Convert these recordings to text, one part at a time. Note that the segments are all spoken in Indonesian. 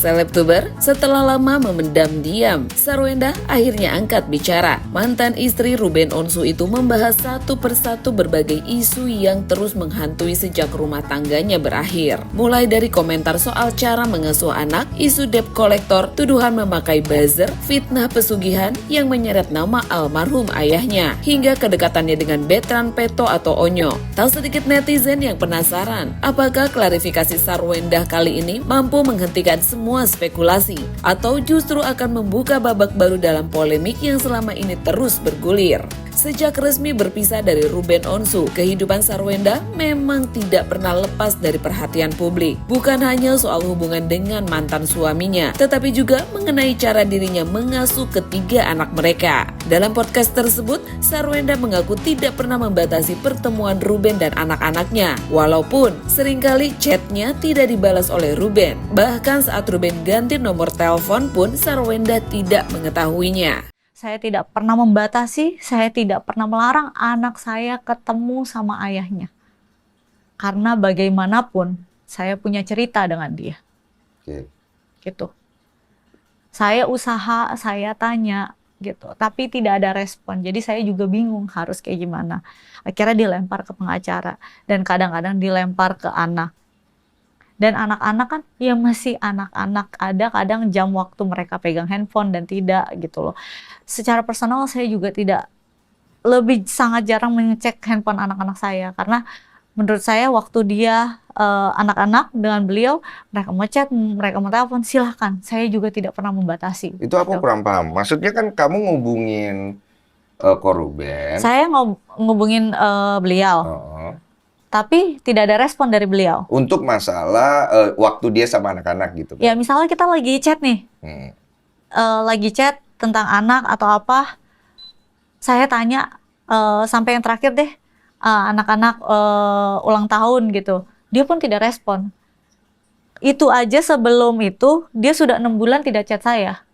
Selebtuber setelah lama memendam diam, Sarwenda akhirnya angkat bicara. Mantan istri Ruben Onsu itu membahas satu persatu berbagai isu yang terus menghantui sejak rumah tangganya berakhir. Mulai dari komentar soal cara mengasuh anak, isu debt collector, tuduhan memakai buzzer, fitnah pesugihan yang menyeret nama almarhum ayahnya, hingga kedekatannya dengan Betran Peto atau Onyo. Tak sedikit netizen yang penasaran, apakah klarifikasi Sarwenda kali ini mampu menghentikan semua spekulasi atau justru akan membuka babak baru dalam polemik yang selama ini terus bergulir. Sejak resmi berpisah dari Ruben Onsu, kehidupan Sarwenda memang tidak pernah lepas dari perhatian publik. Bukan hanya soal hubungan dengan mantan suaminya, tetapi juga mengenai cara dirinya mengasuh ketiga anak mereka. Dalam podcast tersebut, Sarwenda mengaku tidak pernah membatasi pertemuan Ruben dan anak-anaknya, walaupun seringkali chatnya tidak dibalas oleh Ruben. Bahkan saat Ruben ganti nomor telepon pun Sarwenda tidak mengetahuinya. Saya tidak pernah membatasi, saya tidak pernah melarang anak saya ketemu sama ayahnya. Karena bagaimanapun, saya punya cerita dengan dia. Gitu. Saya usaha, saya tanya, gitu. Tapi tidak ada respon. Jadi saya juga bingung harus kayak gimana. Akhirnya dilempar ke pengacara. Dan kadang-kadang dilempar ke anak. Dan anak-anak kan ya masih anak-anak, ada kadang jam waktu mereka pegang handphone dan tidak gitu loh. Secara personal saya juga tidak, lebih sangat jarang mengecek handphone anak-anak saya karena menurut saya waktu dia anak-anak dengan beliau, mereka mau chat, mereka mau telepon, silahkan. Saya juga tidak pernah membatasi. Itu aku kurang paham. Maksudnya kan kamu ngubungin Ruben. Saya ngubungin beliau. Tapi tidak ada respon dari beliau. Untuk masalah waktu dia sama anak-anak gitu. Ya misalnya kita lagi chat nih. Lagi chat tentang anak atau apa. Saya tanya sampai yang terakhir deh. Anak-anak ulang tahun gitu. Dia pun tidak respon. Itu aja sebelum itu dia sudah 6 bulan tidak chat saya.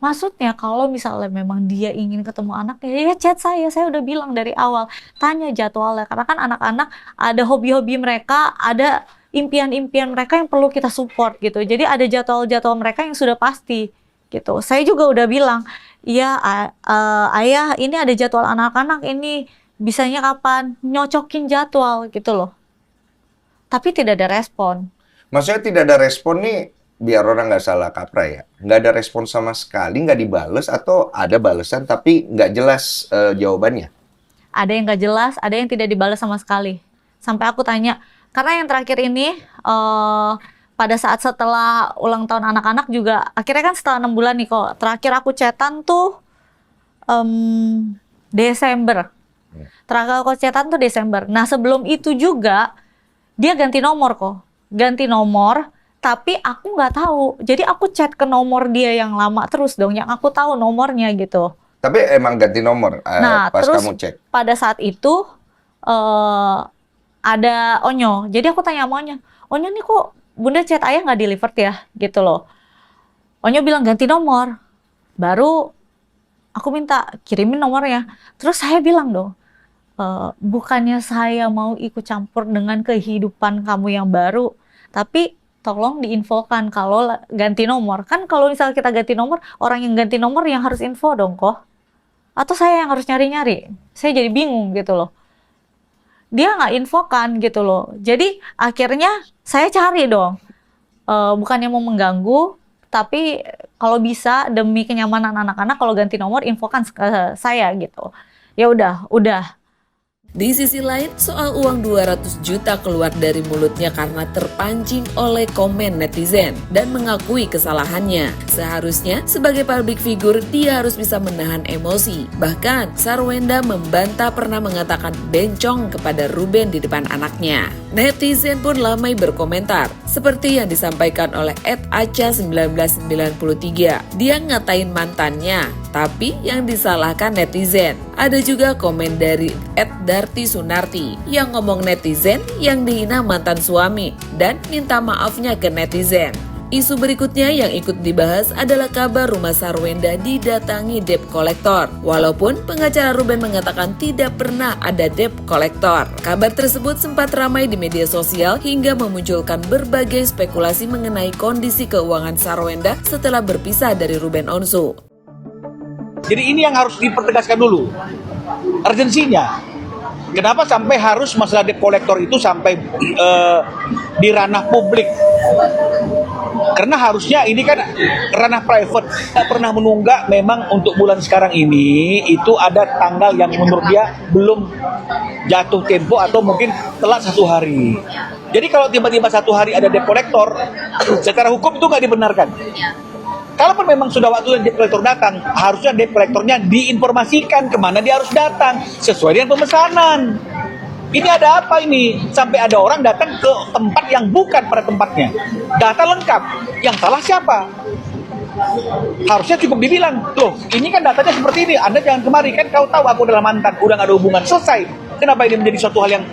Maksudnya kalau misalnya memang dia ingin ketemu anaknya, ya chat saya udah bilang dari awal, tanya jadwalnya. Karena kan anak-anak ada hobi-hobi mereka, ada impian-impian mereka yang perlu kita support gitu. Jadi ada jadwal-jadwal mereka yang sudah pasti gitu. Saya juga udah bilang, iya ayah ini ada jadwal anak-anak ini, bisanya kapan? Nyocokin jadwal gitu loh. Tapi tidak ada respon. Maksudnya tidak ada respon nih, biar orang nggak salah kaprah ya, nggak ada respon sama sekali, nggak dibales atau ada balesan tapi nggak jelas jawabannya? Ada yang nggak jelas, ada yang tidak dibales sama sekali. Sampai aku tanya, karena yang terakhir ini pada saat setelah ulang tahun anak-anak juga, akhirnya kan setelah 6 bulan nih kok, terakhir aku chatan tuh Desember. Terakhir aku chatan tuh Desember. Nah sebelum itu juga dia ganti nomor kok, ganti nomor. Tapi aku nggak tahu, jadi aku chat ke nomor dia yang lama terus dong, yang aku tahu nomornya gitu. Tapi emang ganti nomor Nah, pas terus kamu cek? pada saat itu ada Onyo, jadi aku tanya sama Onyo, Onyo nih kok bunda chat ayah nggak delivered ya, gitu loh. Onyo bilang ganti nomor, baru aku minta kirimin nomornya. Terus saya bilang dong, bukannya saya mau ikut campur dengan kehidupan kamu yang baru, tapi tolong diinfokan kalau ganti nomor. Kan kalau misalnya kita ganti nomor, orang yang ganti nomor yang harus info dong kok. Atau saya yang harus nyari-nyari. Saya jadi bingung gitu loh. Dia nggak infokan gitu loh. Jadi akhirnya saya cari dong. Bukannya mau mengganggu, tapi kalau bisa demi kenyamanan anak-anak kalau ganti nomor infokan ke saya gitu. Ya udah. Di sisi lain, soal uang 200 juta keluar dari mulutnya karena terpancing oleh komen netizen dan mengakui kesalahannya. Seharusnya sebagai public figure dia harus bisa menahan emosi. Bahkan Sarwenda membantah pernah mengatakan bencong kepada Ruben di depan anaknya. Netizen pun ramai berkomentar, seperti yang disampaikan oleh @aca1993. Dia ngatain mantannya, tapi yang disalahkan netizen. Ada juga komen dari @darti sunarti yang ngomong netizen yang dihina mantan suami dan minta maafnya ke netizen. Isu berikutnya yang ikut dibahas adalah kabar rumah Sarwenda didatangi debt collector. Walaupun pengacara Ruben mengatakan tidak pernah ada debt collector. Kabar tersebut sempat ramai di media sosial hingga memunculkan berbagai spekulasi mengenai kondisi keuangan Sarwenda setelah berpisah dari Ruben Onsu. Jadi ini yang harus dipertegaskan dulu, urgensinya. Kenapa sampai harus masalah debt collector itu sampai di ranah publik? Karena harusnya ini kan ranah private. Tidak pernah menunggak, memang untuk bulan sekarang ini itu ada tanggal yang menurut dia belum jatuh tempo atau mungkin telat 1 hari. Jadi kalau tiba-tiba 1 hari ada debt collector, secara hukum itu nggak dibenarkan. Kalaupun memang sudah waktunya debt collector datang, harusnya debt collectornya diinformasikan kemana dia harus datang sesuai dengan pemesanan. Ini ada apa ini? Sampai ada orang datang ke tempat yang bukan pada tempatnya. Data lengkap, yang salah siapa? Harusnya cukup dibilang, loh ini kan datanya seperti ini, Anda jangan kemari, kan kau tahu aku adalah mantan, udah gak ada hubungan, selesai. Kenapa ini menjadi suatu hal yang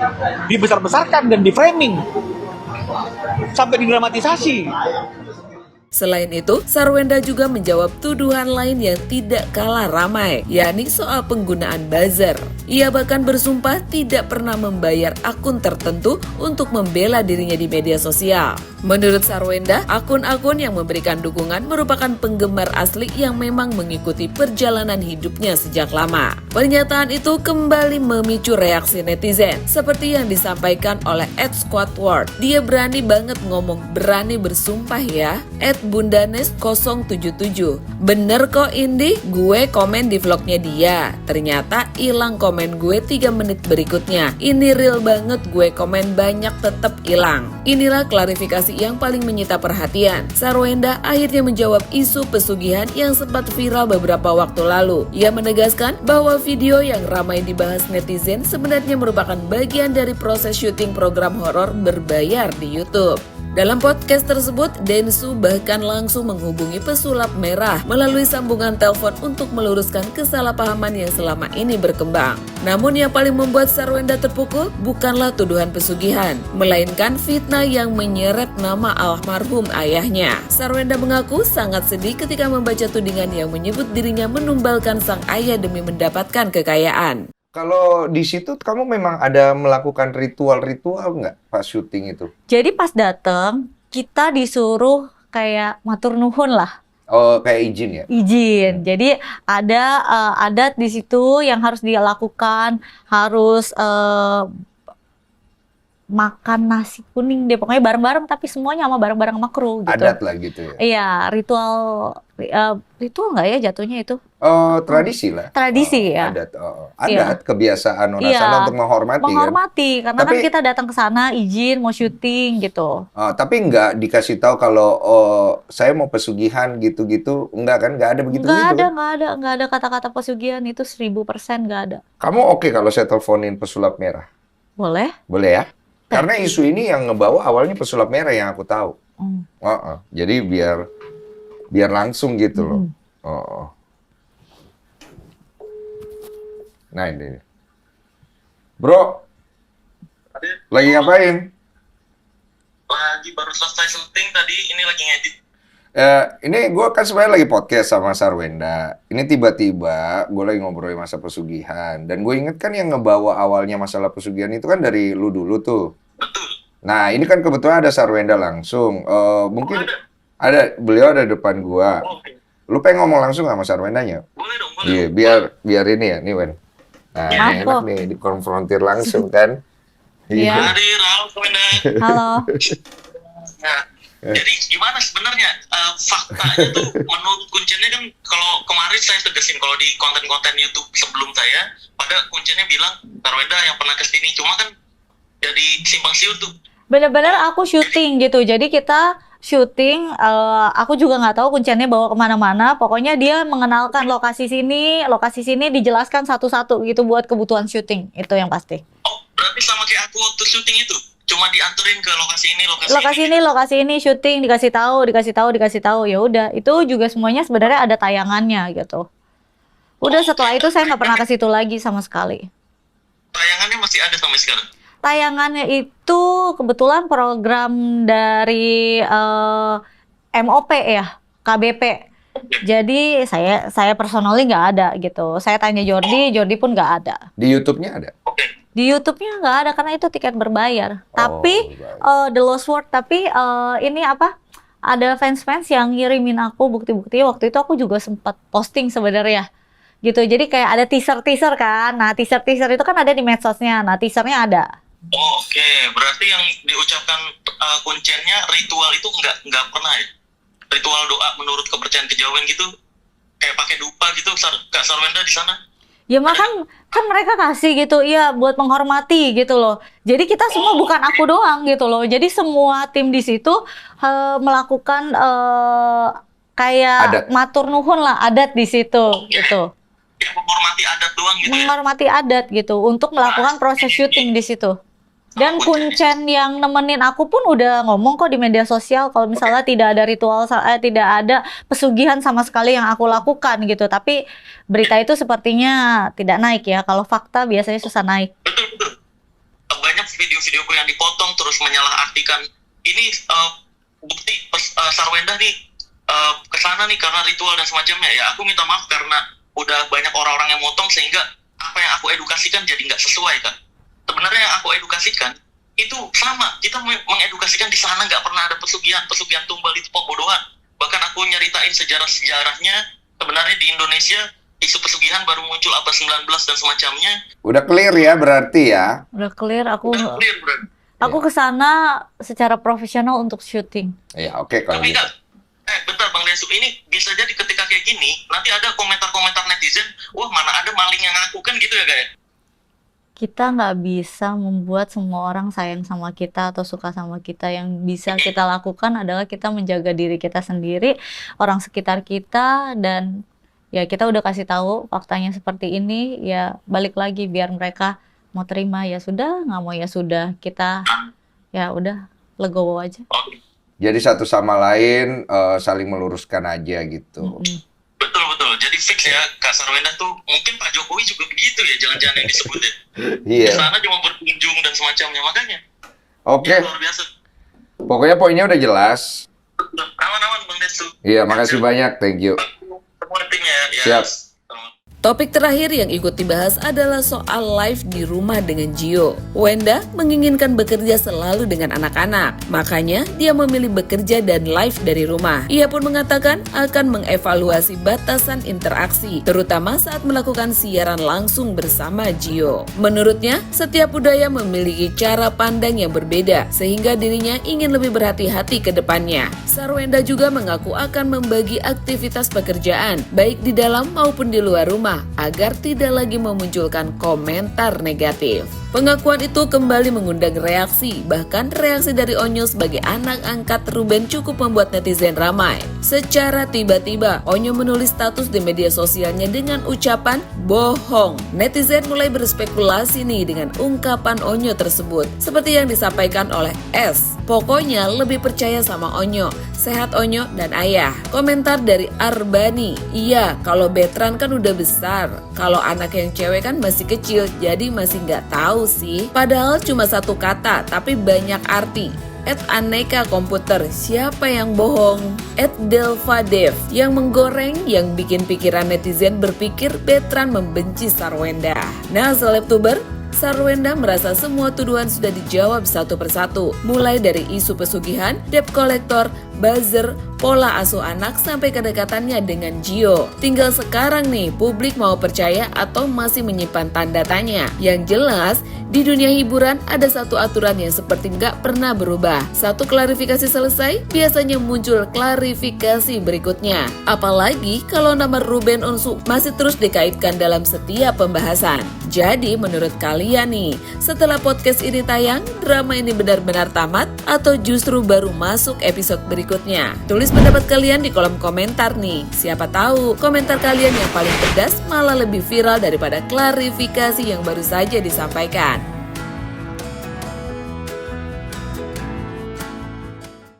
dibesar-besarkan dan di-framing? Sampai didramatisasi. Selain itu, Sarwenda juga menjawab tuduhan lain yang tidak kalah ramai, yakni soal penggunaan buzzer. Ia bahkan bersumpah tidak pernah membayar akun tertentu untuk membela dirinya di media sosial. Menurut Sarwenda, akun-akun yang memberikan dukungan merupakan penggemar asli yang memang mengikuti perjalanan hidupnya sejak lama. Pernyataan itu kembali memicu reaksi netizen, seperti yang disampaikan oleh @squadward. Dia berani banget ngomong, berani bersumpah ya. @bundanes077. Bener kok Indi, gue komen di vlognya dia. Ternyata hilang komen gue 3 menit berikutnya. Ini real banget, gue komen banyak tetap hilang. Inilah klarifikasi yang paling menyita perhatian. Sarwenda akhirnya menjawab isu pesugihan yang sempat viral beberapa waktu lalu. Ia menegaskan bahwa video yang ramai dibahas netizen sebenarnya merupakan bagian dari proses syuting program horor berbayar di YouTube. Dalam podcast tersebut, Densu bahkan langsung menghubungi pesulap merah melalui sambungan telepon untuk meluruskan kesalahpahaman yang selama ini berkembang. Namun yang paling membuat Sarwenda terpukul bukanlah tuduhan pesugihan, melainkan fitnah yang menyeret nama almarhum ayahnya. Sarwenda mengaku sangat sedih ketika membaca tudingan yang menyebut dirinya menumbalkan sang ayah demi mendapatkan kekayaan. Kalau di situ kamu memang ada melakukan ritual-ritual nggak pas syuting itu? Jadi pas dateng, kita disuruh kayak matur nuhun lah. Oh, kayak izin ya? Izin. Jadi ada adat di situ yang harus dia lakukan, harus makan nasi kuning deh, pokoknya bareng-bareng tapi semuanya sama bareng-bareng sama kru gitu. Adat lah gitu ya? Iya, ritual nggak ya jatuhnya itu? Oh, tradisi lah. Tradisi ya. Adat, adat kebiasaan orang sana untuk menghormati kan? Menghormati, karena kan kita datang ke sana izin mau syuting gitu. Tapi nggak dikasih tahu kalau saya mau pesugihan gitu-gitu, enggak kan? Nggak ada begitu gitu kan? Nggak ada kata-kata pesugihan itu 1000% nggak ada. Kamu oke kalau saya teleponin pesulap merah? Boleh? Boleh ya? Karena isu ini yang ngebawa awalnya pesulap merah yang aku tahu. Jadi biar langsung gitu loh. Nah ini. Bro, lagi ngapain? Lagi baru selesai syuting tadi, ini lagi ngedit. Ini gue kan sebenarnya lagi podcast sama Sarwenda. Ini tiba-tiba gue lagi ngobrolin masa pesugihan. Dan gue inget kan yang ngebawa awalnya masalah pesugihan itu kan dari lu dulu tuh. Betul. Nah ini kan kebetulan ada Sarwenda langsung. Mungkin beliau ada depan gue. Oke. Lu pengen ngomong langsung sama Sarwendanya? Boleh dong, boleh. Iya, biar ini ya, nih Wen. Nah, ini enak nih dikonfrontir langsung kan. Iya. Hadir, halo Wenda. Halo. Nah, jadi gimana sebenarnya faktanya tuh menurut kuncinya kan kalau kemarin saya tegesin kalau di konten-konten YouTube sebelum saya pada kuncinya bilang Sarwenda yang pernah kesini, cuma kan jadi simpang siur tuh. Bener-bener aku syuting gitu, jadi kita syuting, aku juga nggak tahu kunciannya bawa kemana-mana. Pokoknya dia mengenalkan lokasi sini dijelaskan satu-satu gitu buat kebutuhan syuting, itu yang pasti. Oh, berarti sama kayak aku waktu syuting itu, cuma dianterin ke lokasi ini, Lokasi ini syuting, dikasih tahu. Ya udah, itu juga semuanya sebenarnya ada tayangannya gitu. Udah setelah itu saya nggak pernah ke situ lagi sama sekali. Tayangannya masih ada sampai sekarang. Tayangannya itu kebetulan program dari MOP ya, KBP. Jadi saya personally nggak ada gitu. Saya tanya Jordi pun nggak ada. Di YouTube-nya ada? Di YouTube-nya nggak ada karena itu tiket berbayar. Tapi baik. The Lost World. Tapi ini apa? Ada fans-fans yang ngirimin aku bukti-bukti. Waktu itu aku juga sempat posting sebenarnya. Gitu. Jadi kayak ada teaser kan. Nah, teaser itu kan ada di medsosnya. Nah, teasernya ada. Oke, berarti yang diucapkan kuncennya ritual itu nggak pernah ya? Ritual doa menurut kepercayaan kejawen gitu, kayak pakai dupa gitu, Kak Sarwenda di sana? Ya makan kan mereka kasih gitu, iya buat menghormati gitu loh. Jadi kita semua bukan aku doang gitu loh. Jadi semua tim di situ melakukan kayak Adat. matur nuhun lah, adat di situ gitu. Kayak menghormati adat doang gitu ya? Menghormati adat gitu untuk melakukan proses syuting di situ. Dan kuncen yang nemenin aku pun udah ngomong kok di media sosial kalau misalnya tidak ada ritual, tidak ada pesugihan sama sekali yang aku lakukan gitu. Tapi berita itu sepertinya tidak naik ya. Kalau fakta biasanya susah naik. Betul. Banyak video-videoku yang dipotong terus menyalahartikan. Ini bukti Sarwenda nih kesana nih karena ritual dan semacamnya. Ya aku minta maaf karena udah banyak orang-orang yang motong sehingga apa yang aku edukasikan jadi nggak sesuai kan. Sebenarnya yang aku edukasikan itu sama, kita mengedukasikan di sana nggak pernah ada pesugihan tumbal itu pembodohan. Bahkan aku nyeritain sejarahnya sebenarnya di Indonesia isu pesugihan baru muncul abad 19 dan semacamnya. Udah clear ya berarti ya? Udah clear, aku Bro. kesana secara profesional untuk syuting. Iya, oke kalau Tapi gitu. bentar Bang Desu, ini bisa jadi ketika kayak gini nanti ada komentar-komentar netizen, wah mana ada maling yang ngaku kan gitu ya guys. Kita nggak bisa membuat semua orang sayang sama kita atau suka sama kita. Yang bisa kita lakukan adalah kita menjaga diri kita sendiri, orang sekitar kita, dan ya kita udah kasih tahu faktanya seperti ini, ya balik lagi biar mereka mau terima ya sudah, nggak mau ya sudah, kita ya udah legowo aja. Jadi satu sama lain saling meluruskan aja gitu. Betul. Jadi fix ya Kak Sarwenda tuh mungkin Pak Jokowi juga begitu ya, jangan-jangan yang disebut ya. Iya. Di sana cuma berkunjung dan semacamnya, makanya. Oke. Ya, luar biasa. Pokoknya poinnya udah jelas. Aman-aman Bang Desu. Iya, makasih banyak. Thank you. Semua timnya ya. Siap. Topik terakhir yang ikut dibahas adalah soal live di rumah dengan Gio. Wenda menginginkan bekerja selalu dengan anak-anak, makanya dia memilih bekerja dan live dari rumah. Ia pun mengatakan akan mengevaluasi batasan interaksi, terutama saat melakukan siaran langsung bersama Gio. Menurutnya, setiap budaya memiliki cara pandang yang berbeda, sehingga dirinya ingin lebih berhati-hati ke depannya. Sarwenda juga mengaku akan membagi aktivitas pekerjaan, baik di dalam maupun di luar rumah, agar tidak lagi memunculkan komentar negatif. Pengakuan itu kembali mengundang reaksi, bahkan reaksi dari Onyo sebagai anak angkat Ruben cukup membuat netizen ramai. Secara tiba-tiba, Onyo menulis status di media sosialnya dengan ucapan bohong. Netizen mulai berspekulasi nih dengan ungkapan Onyo tersebut, seperti yang disampaikan oleh S. Pokoknya lebih percaya sama Onyo, sehat Onyo dan ayah. Komentar dari Arbani, iya kalau Betran kan udah besar, kalau anak yang cewek kan masih kecil, jadi masih nggak tahu sih. Padahal cuma satu kata, tapi banyak arti. @aneka komputer, siapa yang bohong? @delvadev, yang menggoreng, yang bikin pikiran netizen berpikir Betran membenci Sarwenda. Nah, selebtuber, Sarwenda merasa semua tuduhan sudah dijawab satu persatu, mulai dari isu pesugihan, debt collector, buzzer, pola asuh anak, sampai kedekatannya dengan Gio. Tinggal sekarang nih, publik mau percaya atau masih menyimpan tanda tanya. Yang jelas, di dunia hiburan ada satu aturan yang seperti nggak pernah berubah. Satu klarifikasi selesai, biasanya muncul klarifikasi berikutnya. Apalagi kalau nama Ruben Onsu masih terus dikaitkan dalam setiap pembahasan. Jadi menurut kalian nih, setelah podcast ini tayang, drama ini benar-benar tamat atau justru baru masuk episode berikutnya? Tulis pendapat kalian di kolom komentar nih. Siapa tahu komentar kalian yang paling pedas malah lebih viral daripada klarifikasi yang baru saja disampaikan.